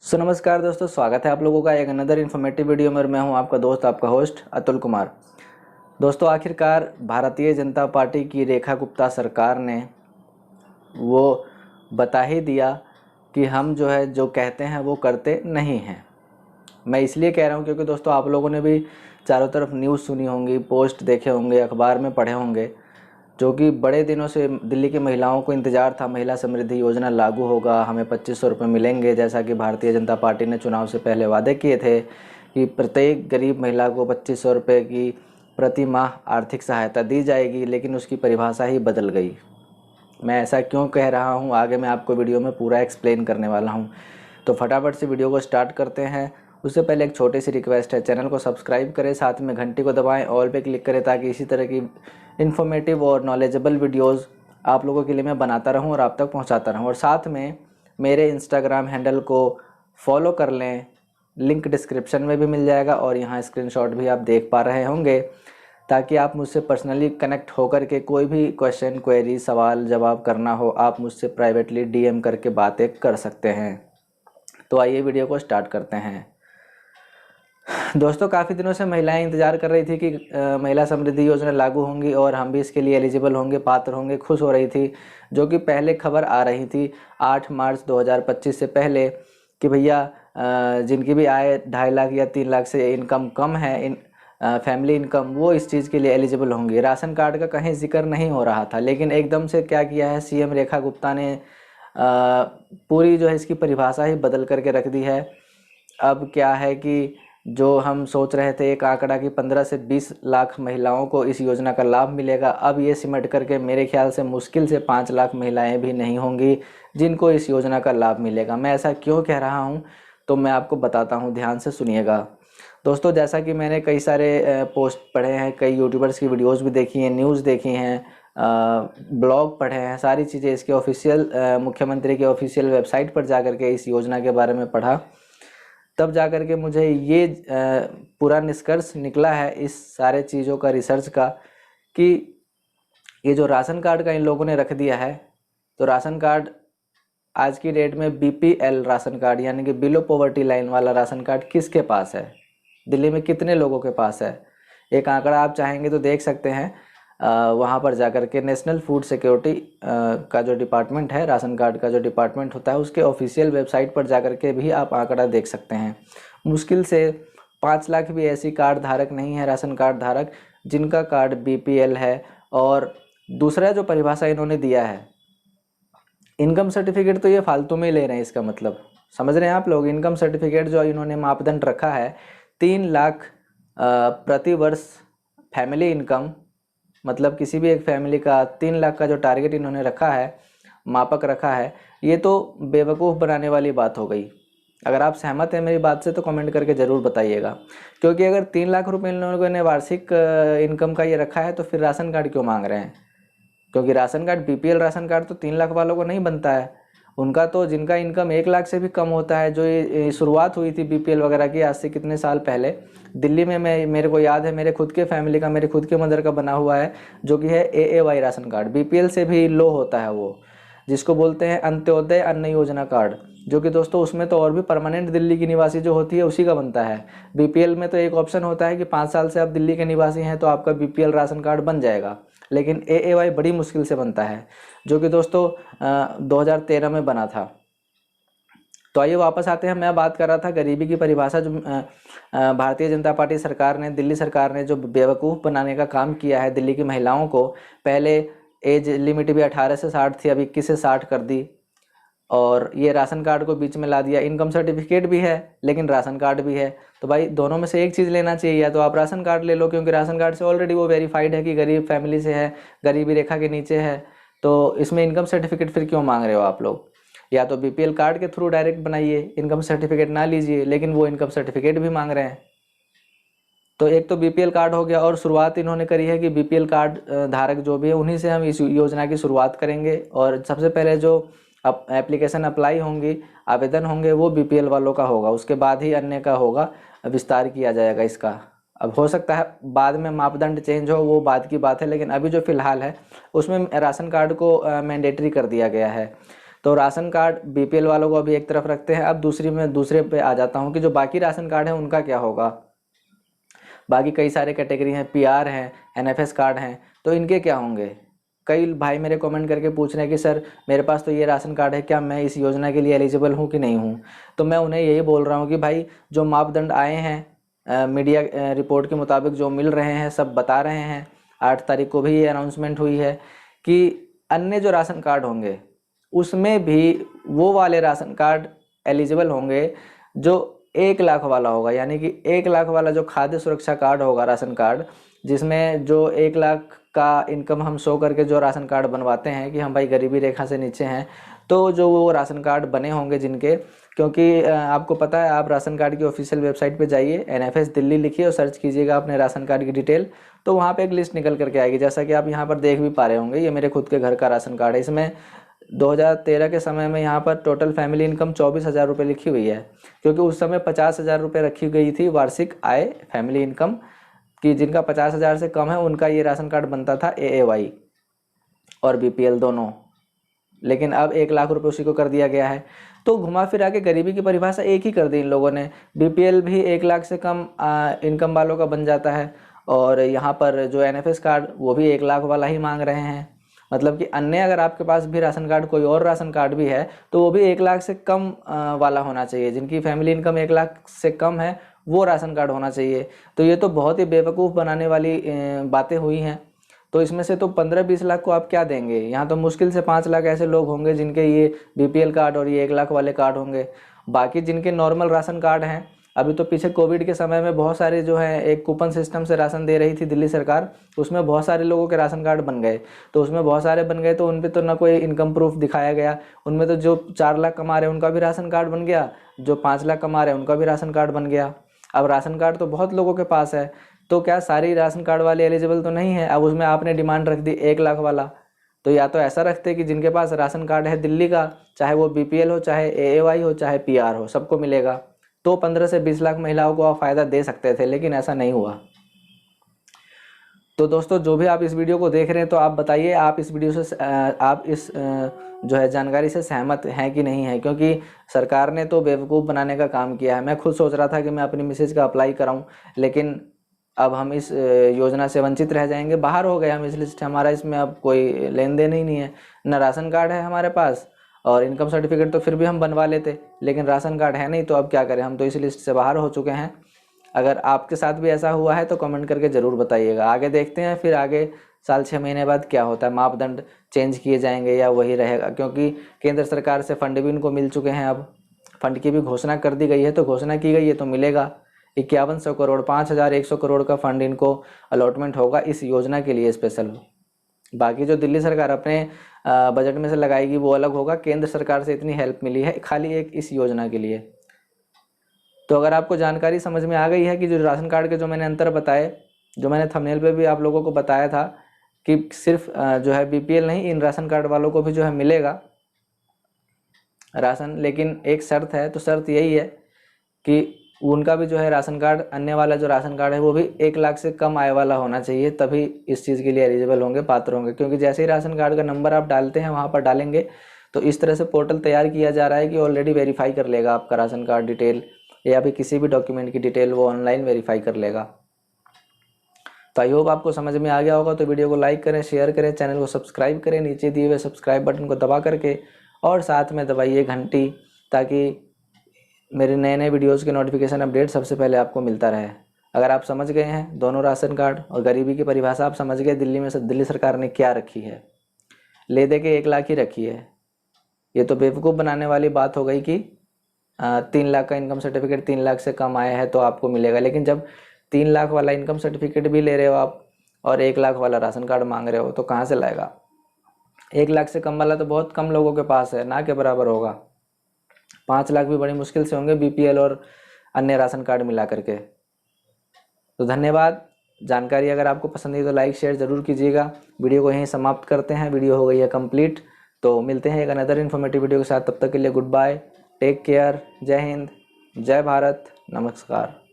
नमस्कार दोस्तों, स्वागत है आप लोगों का एक अनदर इन्फॉर्मेटिव वीडियो में। और मैं हूं आपका दोस्त, आपका होस्ट अतुल कुमार। दोस्तों, आखिरकार भारतीय जनता पार्टी की रेखा गुप्ता सरकार ने वो बता ही दिया कि हम जो कहते हैं वो करते नहीं हैं। मैं इसलिए कह रहा हूं क्योंकि दोस्तों आप लोगों ने भी चारों तरफ न्यूज़ सुनी होंगी, पोस्ट देखे होंगे, अखबार में पढ़े होंगे, जो कि बड़े दिनों से दिल्ली की महिलाओं को इंतज़ार था। महिला समृद्धि योजना लागू होगा, हमें 2500 रुपये मिलेंगे, जैसा कि भारतीय जनता पार्टी ने चुनाव से पहले वादे किए थे कि प्रत्येक गरीब महिला को 2500 रुपये की प्रति माह आर्थिक सहायता दी जाएगी। लेकिन उसकी परिभाषा ही बदल गई। मैं ऐसा क्यों कह रहा हूँ, आगे मैं आपको वीडियो में पूरा एक्सप्लेन करने वाला हूँ। तो फटाफट से वीडियो को स्टार्ट करते हैं। उससे पहले एक छोटी सी रिक्वेस्ट है, चैनल को सब्सक्राइब करें, साथ में घंटी को दबाएं, ऑल पे क्लिक करें, ताकि इसी तरह की इन्फॉर्मेटिव और नॉलेजेबल वीडियोस आप लोगों के लिए मैं बनाता रहूं और आप तक पहुंचाता रहूं। और साथ में मेरे इंस्टाग्राम हैंडल को फॉलो कर लें, लिंक डिस्क्रिप्शन में भी मिल जाएगा और यहाँ स्क्रीनशॉट भी आप देख पा रहे होंगे, ताकि आप मुझसे पर्सनली कनेक्ट होकर के कोई भी क्वेश्चन, क्वेरी, सवाल जवाब करना हो, आप मुझसे प्राइवेटली डीएम करके बातें कर सकते हैं। तो आइए वीडियो को स्टार्ट करते हैं। दोस्तों, काफ़ी दिनों से महिलाएं इंतज़ार कर रही थी कि महिला समृद्धि योजना लागू होंगी और हम भी इसके लिए एलिजिबल होंगे, पात्र होंगे। खुश हो रही थी, जो कि पहले खबर आ रही थी 8 मार्च 2025 से पहले कि भैया जिनकी भी आय 2.5 लाख या 3 लाख से इनकम कम है, फैमिली इनकम, वो इस चीज़ के लिए एलिजिबल होंगे। राशन कार्ड का कहीं जिक्र नहीं हो रहा था, लेकिन एकदम से क्या किया है सीएम रेखा गुप्ता ने, पूरी जो है इसकी परिभाषा ही बदल करके रख दी है। अब क्या है कि जो हम सोच रहे थे एक आंकड़ा कि 15 से 20 लाख महिलाओं को इस योजना का लाभ मिलेगा, अब ये सिमट करके मेरे ख्याल से मुश्किल से 5 लाख महिलाएं भी नहीं होंगी जिनको इस योजना का लाभ मिलेगा। मैं ऐसा क्यों कह रहा हूं, तो मैं आपको बताता हूं, ध्यान से सुनिएगा। दोस्तों, जैसा कि मैंने कई सारे पोस्ट पढ़े हैं, कई यूट्यूबर्स की वीडियोज़ भी देखी हैं, न्यूज़ देखी हैं, ब्लॉग पढ़े हैं, सारी चीज़ें इसके ऑफिशियल मुख्यमंत्री के ऑफिशियल वेबसाइट पर जा कर के इस योजना के बारे में पढ़ा, तब जा कर के मुझे ये पूरा निष्कर्ष निकला है इस सारे चीज़ों का, रिसर्च का, कि ये जो राशन कार्ड का इन लोगों ने रख दिया है, तो राशन कार्ड आज की डेट में बीपीएल राशन कार्ड यानी कि बिलो पॉवर्टी लाइन वाला राशन कार्ड किसके पास है, दिल्ली में कितने लोगों के पास है। एक आंकड़ा आप चाहेंगे तो देख सकते हैं, वहाँ पर जाकर के नेशनल फूड सिक्योरिटी का जो डिपार्टमेंट है, राशन कार्ड का जो डिपार्टमेंट होता है, उसके ऑफिशियल वेबसाइट पर जाकर के भी आप आंकड़ा देख सकते हैं। मुश्किल से 5 लाख भी ऐसी कार्ड धारक नहीं है, राशन कार्ड धारक, जिनका कार्ड बीपीएल है। और दूसरा जो परिभाषा इन्होंने दिया है, इनकम सर्टिफिकेट, तो ये फालतू में ले रहे हैं। इसका मतलब समझ रहे हैं आप लोग, इनकम सर्टिफिकेट जो इन्होंने मापदंड रखा है 3 लाख प्रति वर्ष फैमिली इनकम, मतलब किसी भी एक फैमिली का 3 लाख का जो टारगेट इन्होंने रखा है, मापक रखा है, ये तो बेवकूफ़ बनाने वाली बात हो गई। अगर आप सहमत हैं मेरी बात से तो कमेंट करके ज़रूर बताइएगा, क्योंकि अगर 3 लाख रुपए इन लोगों ने वार्षिक इनकम का ये रखा है, तो फिर राशन कार्ड क्यों मांग रहे हैं? क्योंकि ration card, BPL ration card तो 3 लाख वालों को नहीं बनता है। उनका तो, जिनका इनकम 1 लाख से भी कम होता है, जो ये शुरुआत हुई थी बीपीएल वगैरह की आज से कितने साल पहले दिल्ली में, मेरे को याद है, मेरे खुद के फैमिली का, मेरे खुद के मदर का बना हुआ है, जो कि है एएवाई राशन कार्ड। बीपीएल से भी लो होता है वो, जिसको बोलते हैं अंत्योदय अन्न योजना कार्ड, जो कि दोस्तों उसमें तो और भी परमानेंट दिल्ली की निवासी जो होती है उसी का बनता है। बीपीएल में तो एक ऑप्शन होता है कि 5 साल से आप दिल्ली के निवासी हैं तो आपका बीपीएल राशन कार्ड बन जाएगा, लेकिन एएवाई बड़ी मुश्किल से बनता है, जो कि दोस्तों 2013 में बना था। तो आइए वापस आते हैं। मैं बात कर रहा था गरीबी की परिभाषा, जो भारतीय जनता पार्टी सरकार ने, दिल्ली सरकार ने जो बेवकूफ़ बनाने का काम किया है दिल्ली की महिलाओं को। पहले एज लिमिट भी 18 से 60 थी, अब 21 से 60 कर दी, और ये राशन कार्ड को बीच में ला दिया। इनकम सर्टिफिकेट भी है लेकिन राशन कार्ड भी है, तो भाई दोनों में से एक चीज़ लेना चाहिए, या तो आप राशन कार्ड ले लो, क्योंकि राशन कार्ड से ऑलरेडी वो वेरीफाइड है कि गरीब फैमिली से है, गरीबी रेखा के नीचे है, तो इसमें इनकम सर्टिफिकेट फिर क्यों मांग रहे हो आप लोग? या तो बीपीएल कार्ड के थ्रू डायरेक्ट बनाइए, इनकम सर्टिफिकेट ना लीजिए, लेकिन वो इनकम सर्टिफिकेट भी मांग रहे हैं। तो एक तो बीपीएल कार्ड हो गया, और शुरुआत इन्होंने करी है कि बीपीएल कार्ड धारक जो भी है उन्हीं से हम इस योजना की शुरुआत करेंगे, और सबसे पहले जो एप्लीकेशन अप्लाई होंगी, आवेदन होंगे, वो बीपीएल वालों का होगा, उसके बाद ही अन्य का होगा, विस्तार किया जाएगा इसका। अब हो सकता है बाद में मापदंड चेंज हो, वो बाद की बात है, लेकिन अभी जो फिलहाल है उसमें राशन कार्ड को मैंडेटरी कर दिया गया है। तो राशन कार्ड बीपीएल वालों को अभी एक तरफ रखते हैं। अब दूसरे पे आ जाता हूँ कि जो बाकी राशन कार्ड है उनका क्या होगा। बाकी कई सारे कैटेगरी हैं, पीआर हैं, एनएफएस कार्ड हैं, तो इनके क्या होंगे। कई भाई मेरे कमेंट करके पूछ रहे हैं कि सर मेरे पास तो ये राशन कार्ड है, क्या मैं इस योजना के लिए एलिजिबल हूँ कि नहीं हूँ। तो मैं उन्हें यही बोल रहा हूँ कि भाई जो मापदंड आए हैं मीडिया रिपोर्ट के मुताबिक जो मिल रहे हैं सब बता रहे हैं। 8 तारीख को भी ये अनाउंसमेंट हुई है कि अन्य जो राशन कार्ड होंगे उसमें भी वो वाले राशन कार्ड एलिजिबल होंगे जो 1 लाख वाला होगा। यानी कि 1 लाख वाला जो खाद्य सुरक्षा कार्ड होगा राशन कार्ड, जिसमें जो 1 लाख का इनकम हम शो करके जो राशन कार्ड बनवाते हैं कि हम भाई गरीबी रेखा से नीचे हैं, तो जो वो राशन कार्ड बने होंगे जिनके, क्योंकि आपको पता है आप राशन कार्ड की ऑफिशियल वेबसाइट पे जाइए, एनएफएस दिल्ली लिखिए और सर्च कीजिएगा अपने राशन कार्ड की डिटेल, तो वहाँ पे एक लिस्ट निकल करके आएगी। जैसा कि आप यहाँ पर देख भी पा रहे होंगे, ये मेरे खुद के घर का राशन कार्ड है। इसमें 2013 के समय में यहाँ पर टोटल फैमिली इनकम 24,000 रुपये लिखी हुई है, क्योंकि उस समय 50,000 रुपये रखी गई थी वार्षिक आय फैमिली इनकम कि जिनका 50,000 से कम है उनका ये राशन कार्ड बनता था एएवाई और बीपीएल दोनों। लेकिन अब 1 लाख रुपए उसी को कर दिया गया है। तो घुमा फिरा के गरीबी की परिभाषा एक ही कर दी इन लोगों ने। बीपीएल भी 1 लाख से कम इनकम वालों का बन जाता है और यहाँ पर जो एनएफएस कार्ड वो भी 1 लाख वाला ही मांग रहे हैं। मतलब कि अन्य अगर आपके पास भी राशन कार्ड कोई और राशन कार्ड भी है तो वो भी 1 लाख से कम वाला होना चाहिए। जिनकी फैमिली इनकम 1 लाख से कम है वो राशन कार्ड होना चाहिए। तो ये तो बहुत ही बेवकूफ़ बनाने वाली बातें हुई हैं। तो इसमें से तो 15-20 लाख को आप क्या देंगे। यहाँ तो मुश्किल से 5 लाख ऐसे लोग होंगे जिनके ये बीपीएल कार्ड और ये 1 लाख वाले कार्ड होंगे। बाकी जिनके नॉर्मल राशन कार्ड हैं, अभी तो पीछे कोविड के समय में बहुत सारे जो है एक कूपन सिस्टम से राशन दे रही थी दिल्ली सरकार, उसमें बहुत सारे लोगों के राशन कार्ड बन गए। तो उसमें बहुत सारे बन गए तो उन पर तो ना कोई इनकम प्रूफ दिखाया गया। उनमें तो जो 4 लाख कमा रहे हैं उनका भी राशन कार्ड बन गया, जो 5 लाख कमा रहे हैं उनका भी राशन कार्ड बन गया। अब राशन कार्ड तो बहुत लोगों के पास है, तो क्या सारी राशन कार्ड वाले एलिजिबल तो नहीं है। अब उसमें आपने डिमांड रख दी 1 लाख वाला, तो या तो ऐसा रखते कि जिनके पास राशन कार्ड है दिल्ली का, चाहे वो बीपीएल हो, चाहे एएवाई हो, चाहे पीआर हो, सबको मिलेगा। तो 15 से 20 लाख महिलाओं को आप फ़ायदा दे सकते थे, लेकिन ऐसा नहीं हुआ। तो दोस्तों जो भी आप इस वीडियो को देख रहे हैं तो आप बताइए आप इस वीडियो से आप इस जो है जानकारी से सहमत हैं कि नहीं है, क्योंकि सरकार ने तो बेवकूफ़ बनाने का काम किया है। मैं खुद सोच रहा था कि मैं अपनी मिसेज का अप्लाई कराऊं, लेकिन अब हम इस योजना से वंचित रह जाएंगे, बाहर हो गए हम इस लिस्ट। हमारा इसमें अब कोई लेन देन ही नहीं है, ना राशन कार्ड है हमारे पास, और इनकम सर्टिफिकेट तो फिर भी हम बनवा लेते, लेकिन राशन कार्ड है नहीं। तो अब क्या करें, हम तो इस लिस्ट से बाहर हो चुके हैं। अगर आपके साथ भी ऐसा हुआ है तो कमेंट करके ज़रूर बताइएगा। आगे देखते हैं फिर आगे साल 6 महीने बाद क्या होता है, मापदंड चेंज किए जाएंगे या वही रहेगा, क्योंकि केंद्र सरकार से फंड भी इनको मिल चुके हैं। अब फंड की भी घोषणा कर दी गई है, तो घोषणा की गई है तो मिलेगा। 5100 करोड़ 5100 करोड़ का फंड इनको अलॉटमेंट होगा इस योजना के लिए स्पेशल। बाकी जो दिल्ली सरकार अपने बजट में से लगाएगी वो अलग होगा। केंद्र सरकार से इतनी हेल्प मिली है खाली एक इस योजना के लिए। तो अगर आपको जानकारी समझ में आ गई है कि जो राशन कार्ड के जो मैंने अंतर बताए, जो मैंने थंबनेल पे भी आप लोगों को बताया था कि सिर्फ जो है बीपीएल नहीं, इन राशन कार्ड वालों को भी जो है मिलेगा राशन, लेकिन एक शर्त है। तो शर्त यही है कि उनका भी जो है राशन कार्ड, अन्य वाला जो राशन कार्ड है वो भी 1 लाख से कम आय वाला होना चाहिए, तभी इस चीज़ के लिए एलिजिबल होंगे, पात्र होंगे। क्योंकि जैसे ही राशन कार्ड का नंबर आप डालते हैं वहाँ पर डालेंगे तो इस तरह से पोर्टल तैयार किया जा रहा है कि ऑलरेडी वेरीफाई कर लेगा आपका राशन कार्ड डिटेल या भी किसी भी डॉक्यूमेंट की डिटेल, वो ऑनलाइन वेरीफाई कर लेगा। तो आई होप आपको समझ में आ गया होगा। तो वीडियो को लाइक करें, शेयर करें, चैनल को सब्सक्राइब करें, नीचे दिए हुए सब्सक्राइब बटन को दबा करके, और साथ में दबाइए घंटी, ताकि मेरे नए नए वीडियोज़ के नोटिफिकेशन अपडेट सबसे पहले आपको मिलता रहे। अगर आप समझ गए हैं दोनों राशन कार्ड और गरीबी की परिभाषा आप समझ गए, दिल्ली सरकार ने क्या रखी है, ले दे के 1 लाख ही रखी है। ये तो बेवकूफ़ बनाने वाली बात हो गई कि 3 लाख का इनकम सर्टिफिकेट 3 लाख से कम आया है तो आपको मिलेगा। लेकिन जब 3 लाख वाला इनकम सर्टिफिकेट भी ले रहे हो आप और 1 लाख वाला राशन कार्ड मांग रहे हो, तो कहाँ से लाएगा। 1 लाख से कम वाला तो बहुत कम लोगों के पास है, ना के बराबर होगा। 5 लाख भी बड़ी मुश्किल से होंगे बीपीएल और अन्य राशन कार्ड मिला करके। तो धन्यवाद। जानकारी अगर आपको पसंद आई तो लाइक शेयर ज़रूर कीजिएगा। वीडियो को यहीं समाप्त करते हैं, वीडियो हो गई है कंप्लीट। तो मिलते हैं एक अनदर इन्फॉर्मेटिव वीडियो के साथ, तब तक के लिए गुड बाय, टेक केयर, जय हिंद, जय भारत, नमस्कार।